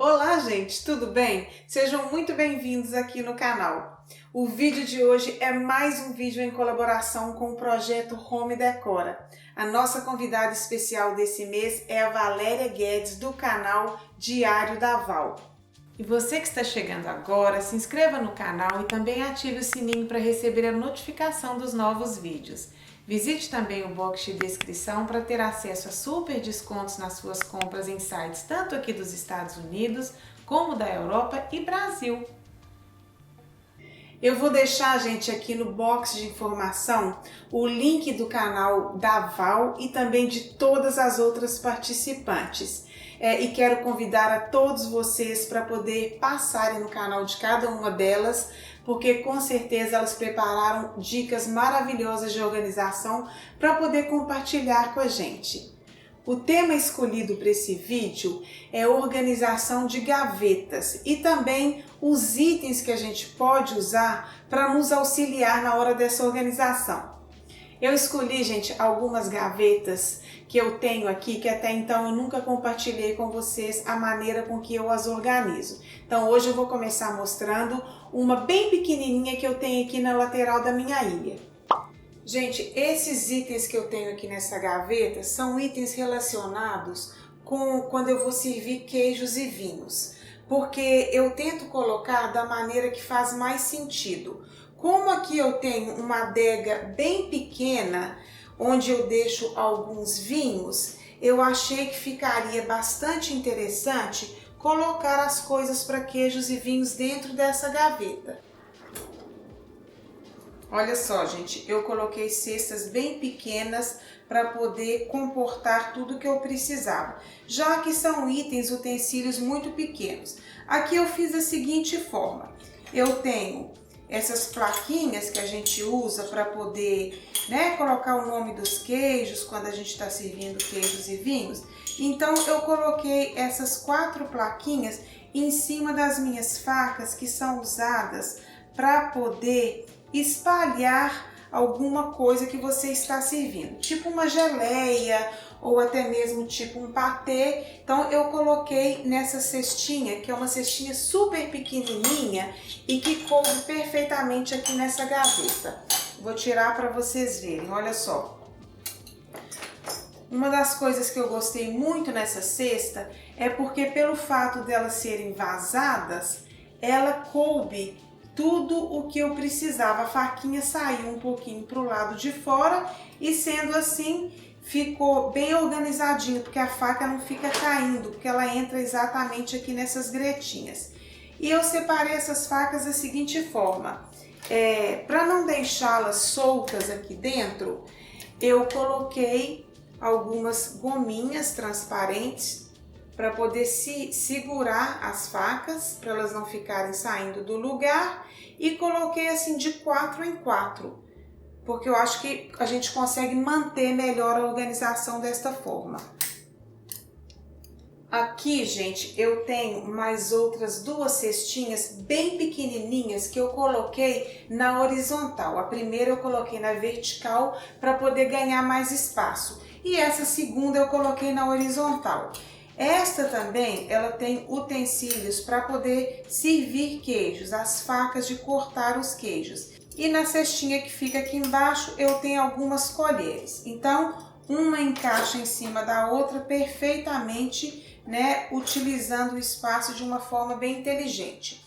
Olá, gente, tudo bem? Sejam muito bem-vindos aqui no canal. O vídeo de hoje é mais um vídeo em colaboração com o projeto Home Decora. A nossa convidada especial desse mês é a Valéria Guedes, do canal Diário da Val. E você que está chegando agora, se inscreva no canal e também ative o sininho para receber a notificação dos novos vídeos. Visite também o box de descrição para ter acesso a super descontos nas suas compras em sites tanto aqui dos Estados Unidos como da Europa e Brasil. Eu vou deixar, gente, aqui no box de informação o link do canal da Val e também de todas as outras participantes. E quero convidar a todos vocês para poder passarem no canal de cada uma delas, porque com certeza elas prepararam dicas maravilhosas de organização para poder compartilhar com a gente. O tema escolhido para esse vídeo é organização de gavetas e também os itens que a gente pode usar para nos auxiliar na hora dessa organização. Eu escolhi, gente, algumas gavetas que eu tenho aqui, que até então eu nunca compartilhei com vocês a maneira com que eu as organizo. Então hoje eu vou começar mostrando uma bem pequenininha que eu tenho aqui na lateral da minha ilha. Gente, esses itens que eu tenho aqui nessa gaveta são itens relacionados com quando eu vou servir queijos e vinhos, porque eu tento colocar da maneira que faz mais sentido. Como aqui eu tenho uma adega bem pequena, onde eu deixo alguns vinhos, eu achei que ficaria bastante interessante colocar as coisas para queijos e vinhos dentro dessa gaveta. Olha só, gente, eu coloquei cestas bem pequenas para poder comportar tudo que eu precisava, já que são itens, utensílios muito pequenos. Aqui eu fiz da seguinte forma: eu tenho essas plaquinhas que a gente usa para poder, colocar o nome dos queijos quando a gente está servindo queijos e vinhos. Então eu coloquei essas 4 plaquinhas em cima das minhas facas que são usadas para poder espalhar alguma coisa que você está servindo, tipo uma geleia ou até mesmo tipo um patê. Então eu coloquei nessa cestinha, que é uma cestinha super pequenininha e que coube perfeitamente aqui nessa gaveta. Vou tirar para vocês verem, olha só. Uma das coisas que eu gostei muito nessa cesta é porque pelo fato delas serem vazadas, ela coube tudo o que eu precisava. A faquinha saiu um pouquinho para o lado de fora e sendo assim ficou bem organizadinho, porque a faca não fica caindo, porque ela entra exatamente aqui nessas gretinhas. E eu separei essas facas da seguinte forma: para não deixá-las soltas aqui dentro, eu coloquei algumas gominhas transparentes para poder segurar as facas, para elas não ficarem saindo do lugar, e coloquei assim de 4 em 4, porque eu acho que a gente consegue manter melhor a organização desta forma. Aqui, gente, eu tenho mais outras 2 cestinhas bem pequenininhas que eu coloquei na horizontal. A primeira eu coloquei na vertical para poder ganhar mais espaço, e essa segunda eu coloquei na horizontal. Esta também, ela tem utensílios para poder servir queijos, as facas de cortar os queijos. E na cestinha que fica aqui embaixo, eu tenho algumas colheres. Então, uma encaixa em cima da outra perfeitamente, utilizando o espaço de uma forma bem inteligente.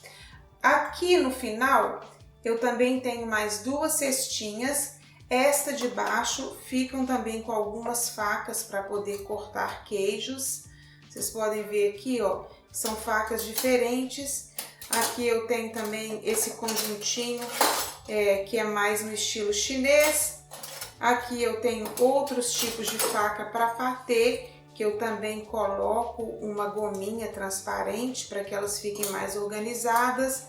Aqui no final, eu também tenho mais 2 cestinhas. Esta de baixo ficam também com algumas facas para poder cortar queijos. Vocês podem ver aqui, ó, são facas diferentes. Aqui eu tenho também esse conjuntinho, que é mais no estilo chinês. Aqui eu tenho outros tipos de faca para patê, que eu também coloco uma gominha transparente para que elas fiquem mais organizadas.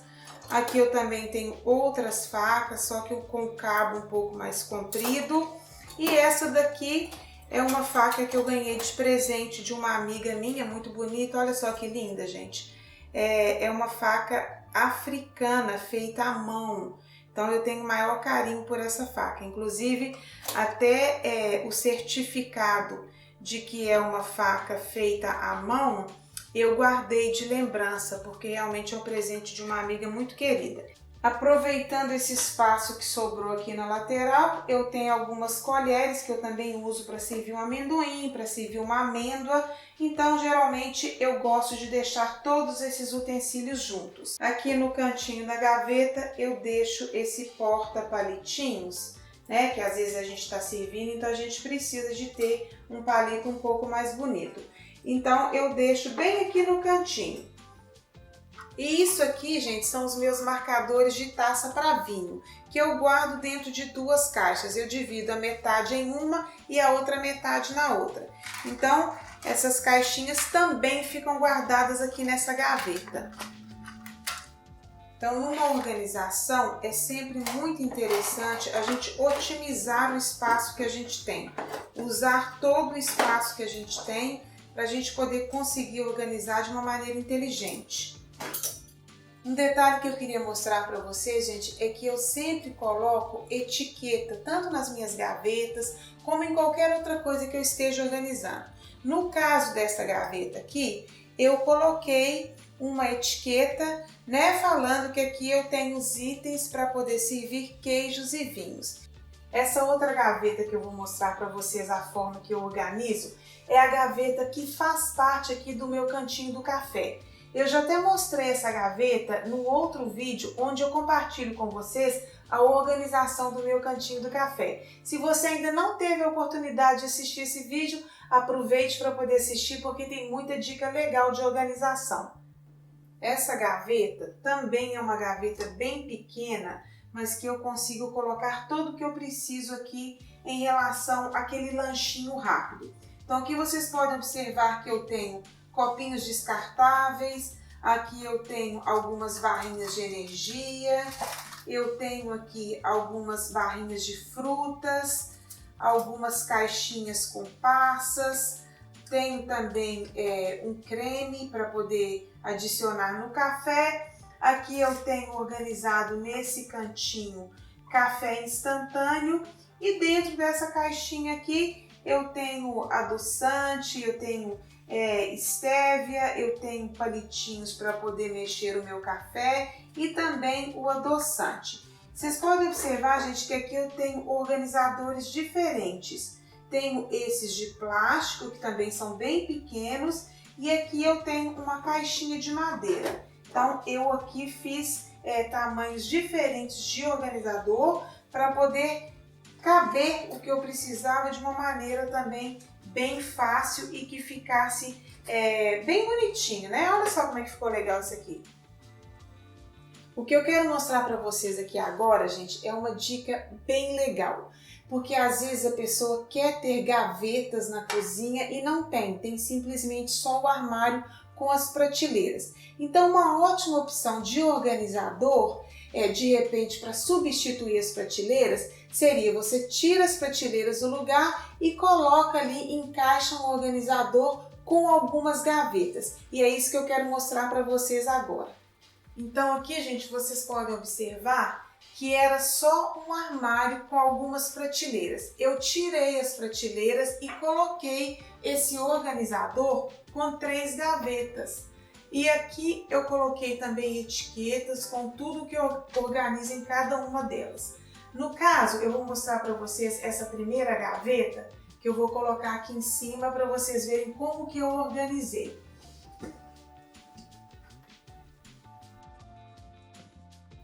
Aqui eu também tenho outras facas, só que com o cabo um pouco mais comprido. E essa daqui é uma faca que eu ganhei de presente de uma amiga minha, muito bonita. Olha só que linda, gente. É uma faca africana, feita à mão. Então eu tenho maior carinho por essa faca. Inclusive, até o certificado de que é uma faca feita à mão, eu guardei de lembrança, porque realmente é um presente de uma amiga muito querida. Aproveitando esse espaço que sobrou aqui na lateral, eu tenho algumas colheres que eu também uso para servir um amendoim, para servir uma amêndoa. Então, geralmente, eu gosto de deixar todos esses utensílios juntos. Aqui no cantinho da gaveta, eu deixo esse porta-palitinhos, né? Que às vezes a gente está servindo, então a gente precisa de ter um palito um pouco mais bonito. Então, eu deixo bem aqui no cantinho. E isso aqui, gente, são os meus marcadores de taça para vinho, que eu guardo dentro de duas caixas. Eu divido a metade em uma e a outra metade na outra. Então, essas caixinhas também ficam guardadas aqui nessa gaveta. Então, numa organização, é sempre muito interessante a gente otimizar o espaço que a gente tem. Usar todo o espaço que a gente tem para a gente poder conseguir organizar de uma maneira inteligente. Um detalhe que eu queria mostrar para vocês, gente, é que eu sempre coloco etiqueta, tanto nas minhas gavetas, como em qualquer outra coisa que eu esteja organizando. No caso dessa gaveta aqui, eu coloquei uma etiqueta, né, falando que aqui eu tenho os itens para poder servir queijos e vinhos. Essa outra gaveta que eu vou mostrar para vocês a forma que eu organizo, é a gaveta que faz parte aqui do meu cantinho do café. Eu já até mostrei essa gaveta no outro vídeo, onde eu compartilho com vocês a organização do meu cantinho do café. Se você ainda não teve a oportunidade de assistir esse vídeo, aproveite para poder assistir, porque tem muita dica legal de organização. Essa gaveta também é uma gaveta bem pequena, mas que eu consigo colocar tudo o que eu preciso aqui em relação àquele lanchinho rápido. Então aqui vocês podem observar que eu tenho copinhos descartáveis, aqui eu tenho algumas barrinhas de energia, eu tenho aqui algumas barrinhas de frutas, algumas caixinhas com passas, tenho também um creme para poder adicionar no café. Aqui eu tenho organizado nesse cantinho café instantâneo e dentro dessa caixinha aqui eu tenho adoçante, eu tenho estévia, eu tenho palitinhos para poder mexer o meu café e também o adoçante. Vocês podem observar, gente, que aqui eu tenho organizadores diferentes. Tenho esses de plástico, que também são bem pequenos, e aqui eu tenho uma caixinha de madeira. Então, eu aqui fiz tamanhos diferentes de organizador para poder caber o que eu precisava de uma maneira também bem fácil e que ficasse bem bonitinho, né? Olha só como é que ficou legal isso aqui. O que eu quero mostrar para vocês aqui agora, gente, é uma dica bem legal. Porque às vezes a pessoa quer ter gavetas na cozinha e não tem simplesmente só o armário com as prateleiras. Então, uma ótima opção de organizador, de repente, para substituir as prateleiras, seria você tira as prateleiras do lugar e coloca ali, encaixa um organizador com algumas gavetas. E é isso que eu quero mostrar para vocês agora. Então aqui, gente, vocês podem observar que era só um armário com algumas prateleiras. Eu tirei as prateleiras e coloquei esse organizador com 3 gavetas. E aqui eu coloquei também etiquetas com tudo que eu organizo em cada uma delas. No caso, eu vou mostrar para vocês essa primeira gaveta, que eu vou colocar aqui em cima para vocês verem como que eu organizei.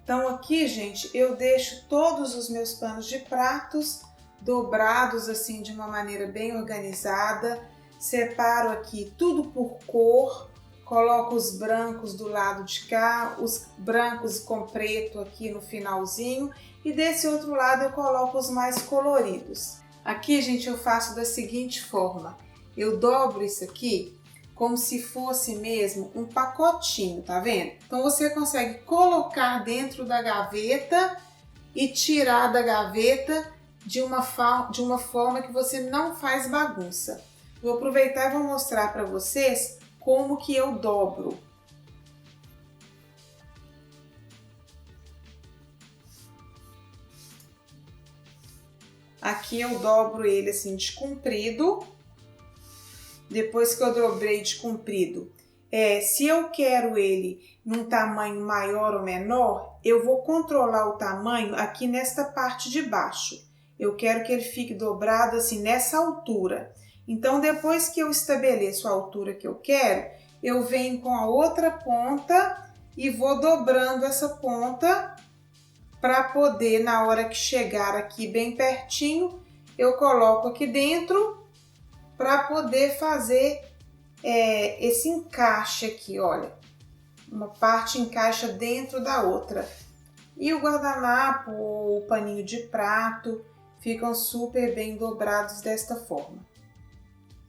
Então aqui, gente, eu deixo todos os meus panos de pratos dobrados assim de uma maneira bem organizada. Separo aqui tudo por cor, coloco os brancos do lado de cá, os brancos com preto aqui no finalzinho e desse outro lado eu coloco os mais coloridos. Aqui, gente, eu faço da seguinte forma, eu dobro isso aqui como se fosse mesmo um pacotinho, tá vendo? Então você consegue colocar dentro da gaveta e tirar da gaveta de uma forma que você não faz bagunça. Vou aproveitar e vou mostrar para vocês como que eu dobro. Aqui eu dobro ele assim de comprido. Depois que eu dobrei de comprido, se eu quero ele num tamanho maior ou menor, eu vou controlar o tamanho aqui nesta parte de baixo. Eu quero que ele fique dobrado assim nessa altura. Então, depois que eu estabeleço a altura que eu quero, eu venho com a outra ponta e vou dobrando essa ponta para poder, na hora que chegar aqui bem pertinho, eu coloco aqui dentro para poder fazer esse encaixe aqui, olha. Uma parte encaixa dentro da outra. E o guardanapo, o paninho de prato, ficam super bem dobrados desta forma.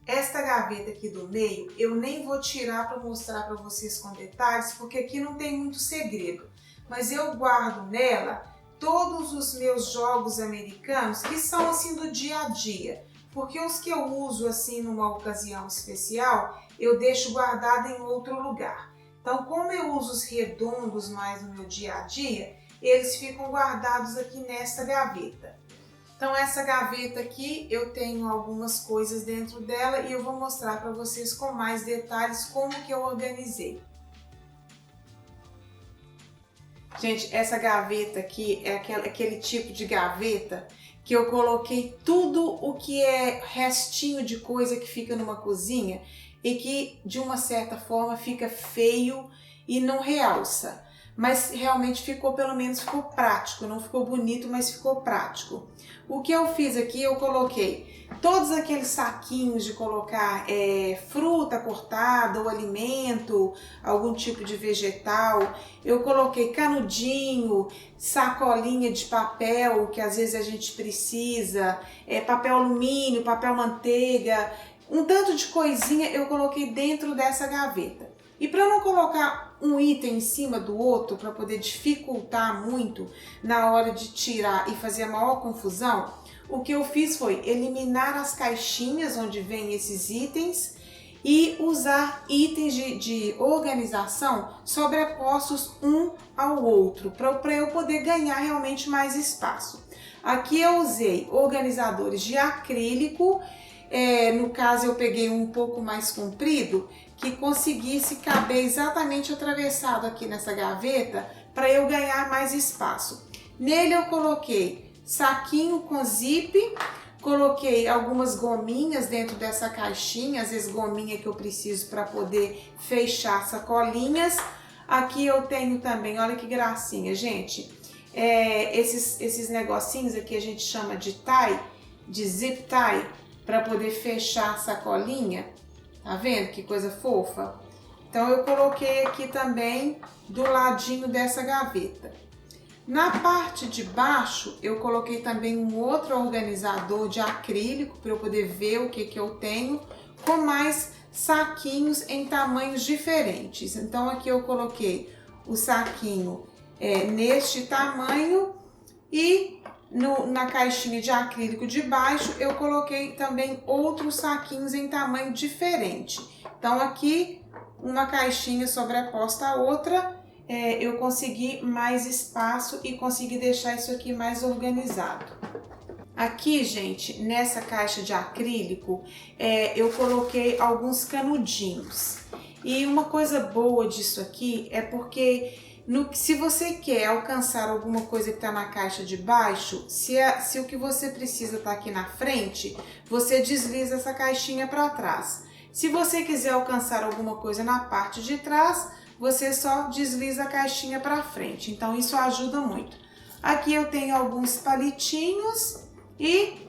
Esta gaveta aqui do meio, eu nem vou tirar para mostrar para vocês com detalhes, porque aqui não tem muito segredo. Mas eu guardo nela todos os meus jogos americanos, que são assim do dia a dia. Porque os que eu uso assim numa ocasião especial, eu deixo guardado em outro lugar. Então, como eu uso os redondos mais no meu dia a dia, eles ficam guardados aqui nesta gaveta. Então, essa gaveta aqui, eu tenho algumas coisas dentro dela e eu vou mostrar para vocês com mais detalhes como que eu organizei. Gente, essa gaveta aqui é aquele tipo de gaveta que eu coloquei tudo o que é restinho de coisa que fica numa cozinha e que, de uma certa forma, fica feio e não realça. Mas realmente ficou, pelo menos ficou prático, não ficou bonito, mas ficou prático. O que eu fiz aqui, eu coloquei todos aqueles saquinhos de colocar fruta cortada ou alimento, algum tipo de vegetal. Eu coloquei canudinho, sacolinha de papel, que às vezes a gente precisa, papel alumínio, papel manteiga, um tanto de coisinha eu coloquei dentro dessa gaveta. E para não colocar um item em cima do outro, para poder dificultar muito na hora de tirar e fazer a maior confusão, o que eu fiz foi eliminar as caixinhas onde vem esses itens e usar itens de organização sobrepostos um ao outro, para eu poder ganhar realmente mais espaço. Aqui eu usei organizadores de acrílico, no caso eu peguei um pouco mais comprido, que conseguisse caber exatamente atravessado aqui nessa gaveta para eu ganhar mais espaço. Nele eu coloquei saquinho com zip, coloquei algumas gominhas dentro dessa caixinha, às vezes gominha que eu preciso para poder fechar sacolinhas. Aqui eu tenho também, olha que gracinha, gente, esses negocinhos aqui a gente chama de tie, de zip tie, para poder fechar a sacolinha. Tá vendo que coisa fofa? Então eu coloquei aqui também do ladinho dessa gaveta. Na parte de baixo eu coloquei também um outro organizador de acrílico para eu poder ver o que eu tenho, com mais saquinhos em tamanhos diferentes. Então aqui eu coloquei o saquinho neste tamanho e na caixinha de acrílico de baixo eu coloquei também outros saquinhos em tamanho diferente. Então aqui uma caixinha sobreposta à outra, eu consegui mais espaço e consegui deixar isso aqui mais organizado. Aqui, gente, nessa caixa de acrílico, eu coloquei alguns canudinhos. E uma coisa boa disso aqui é porque se você quer alcançar alguma coisa que está na caixa de baixo, se o que você precisa está aqui na frente, você desliza essa caixinha para trás. Se você quiser alcançar alguma coisa na parte de trás, você só desliza a caixinha para frente. Então isso ajuda muito. Aqui eu tenho alguns palitinhos e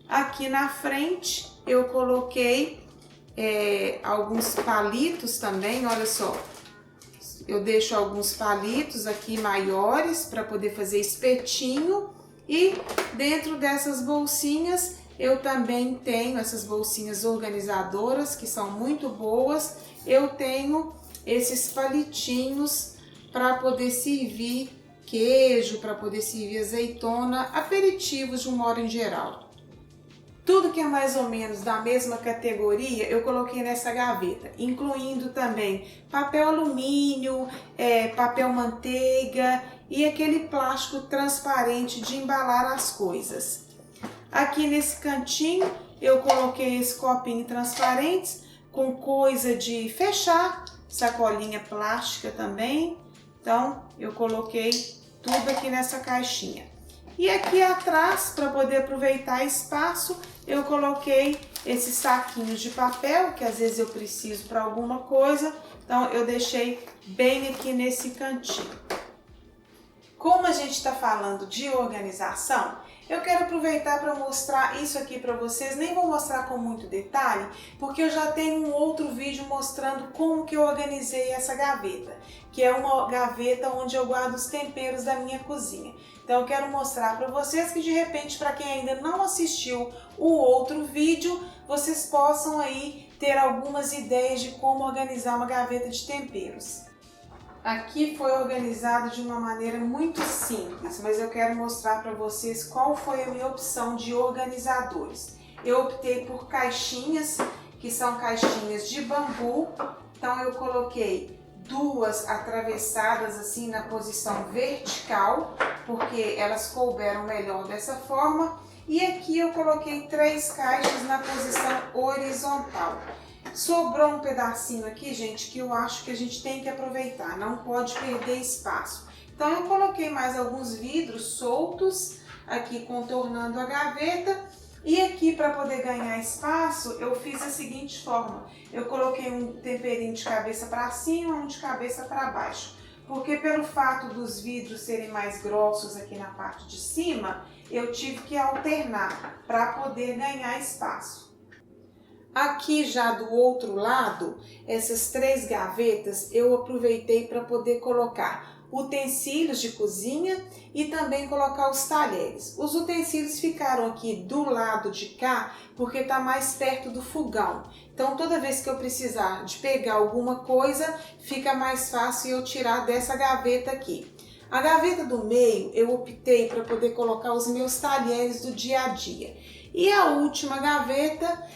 aqui na frente eu coloquei alguns palitos também, olha só. Eu deixo alguns palitos aqui maiores para poder fazer espetinho e dentro dessas bolsinhas eu também tenho essas bolsinhas organizadoras que são muito boas. Eu tenho esses palitinhos para poder servir queijo, para poder servir azeitona, aperitivos de um modo em geral. Tudo que é mais ou menos da mesma categoria eu coloquei nessa gaveta, incluindo também papel alumínio, papel manteiga e aquele plástico transparente de embalar as coisas. Aqui nesse cantinho eu coloquei esse copinho transparente com coisa de fechar sacolinha plástica também. Então, eu coloquei tudo aqui nessa caixinha. E aqui atrás, para poder aproveitar espaço, eu coloquei esses saquinhos de papel, que às vezes eu preciso para alguma coisa. Então, eu deixei bem aqui nesse cantinho. Como a gente está falando de organização, eu quero aproveitar para mostrar isso aqui para vocês. Nem vou mostrar com muito detalhe, porque eu já tenho um outro vídeo mostrando como que eu organizei essa gaveta, que é uma gaveta onde eu guardo os temperos da minha cozinha. Então eu quero mostrar para vocês que de repente, para quem ainda não assistiu o outro vídeo, vocês possam aí ter algumas ideias de como organizar uma gaveta de temperos. Aqui foi organizado de uma maneira muito simples, mas eu quero mostrar para vocês qual foi a minha opção de organizadores. Eu optei por caixinhas, que são caixinhas de bambu. Então eu coloquei duas atravessadas assim na posição vertical, porque elas couberam melhor dessa forma. E aqui eu coloquei 3 caixas na posição horizontal. Sobrou um pedacinho aqui, gente, que eu acho que a gente tem que aproveitar, não pode perder espaço. Então eu coloquei mais alguns vidros soltos aqui contornando a gaveta. E aqui, para poder ganhar espaço, eu fiz a seguinte forma. Eu coloquei um temperinho de cabeça para cima, um de cabeça para baixo. Porque pelo fato dos vidros serem mais grossos aqui na parte de cima, eu tive que alternar para poder ganhar espaço. Aqui já do outro lado, essas 3 gavetas eu aproveitei para poder colocar utensílios de cozinha e também colocar os talheres. Os utensílios ficaram aqui do lado de cá porque está mais perto do fogão. Então toda vez que eu precisar de pegar alguma coisa, fica mais fácil eu tirar dessa gaveta aqui. A gaveta do meio eu optei para poder colocar os meus talheres do dia a dia. E a última gaveta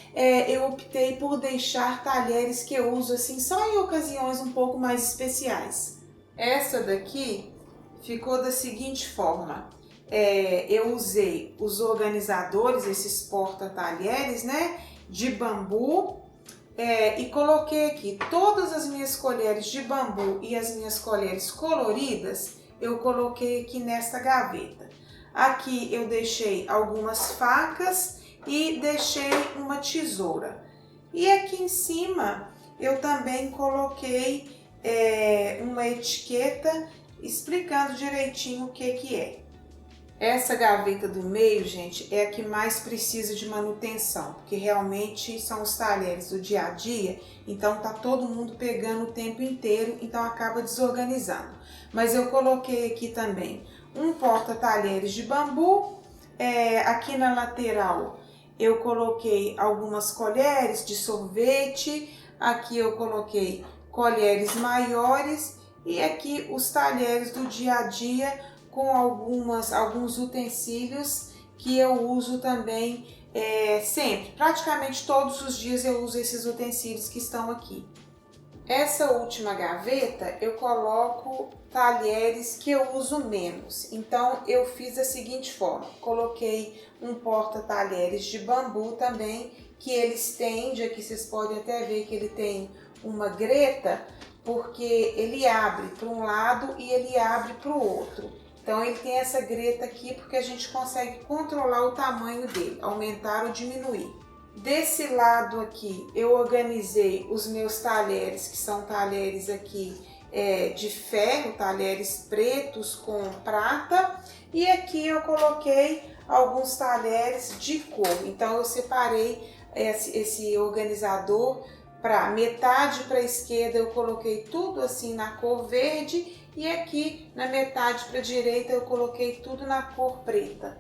eu optei por deixar talheres que eu uso assim só em ocasiões um pouco mais especiais. Essa daqui ficou da seguinte forma. Eu usei os organizadores, esses porta-talheres, né, de bambu. E coloquei aqui todas as minhas colheres de bambu e as minhas colheres coloridas, eu coloquei aqui nesta gaveta. Aqui eu deixei algumas facas e deixei uma tesoura. E aqui em cima eu também coloquei uma etiqueta explicando direitinho o que é. Essa gaveta do meio, gente, é a que mais precisa de manutenção, porque realmente são os talheres do dia a dia, então tá todo mundo pegando o tempo inteiro, então acaba desorganizando. Mas eu coloquei aqui também um porta-talheres de bambu. Aqui na lateral eu coloquei algumas colheres de sorvete, aqui eu coloquei colheres maiores e aqui os talheres do dia a dia com alguns utensílios que eu uso também sempre. Praticamente todos os dias eu uso esses utensílios que estão aqui. Essa última gaveta eu coloco talheres que eu uso menos. Então eu fiz da seguinte forma. Coloquei um porta-talheres de bambu também, que ele estende, aqui vocês podem até ver que ele tem uma greta, porque ele abre para um lado e ele abre para o outro. Então ele tem essa greta aqui porque a gente consegue controlar o tamanho dele, aumentar ou diminuir. Desse lado aqui eu organizei os meus talheres, que são talheres aqui de ferro, talheres pretos com prata. E aqui eu coloquei alguns talheres de cor. Então eu separei esse organizador para metade para a esquerda, eu coloquei tudo assim na cor verde. E aqui na metade para a direita eu coloquei tudo na cor preta.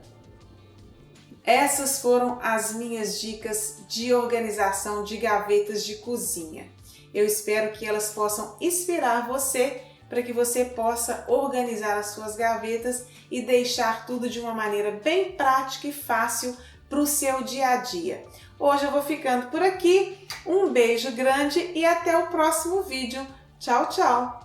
Essas foram as minhas dicas de organização de gavetas de cozinha. Eu espero que elas possam inspirar você para que você possa organizar as suas gavetas e deixar tudo de uma maneira bem prática e fácil para o seu dia a dia. Hoje eu vou ficando por aqui. Um beijo grande e até o próximo vídeo. Tchau, tchau!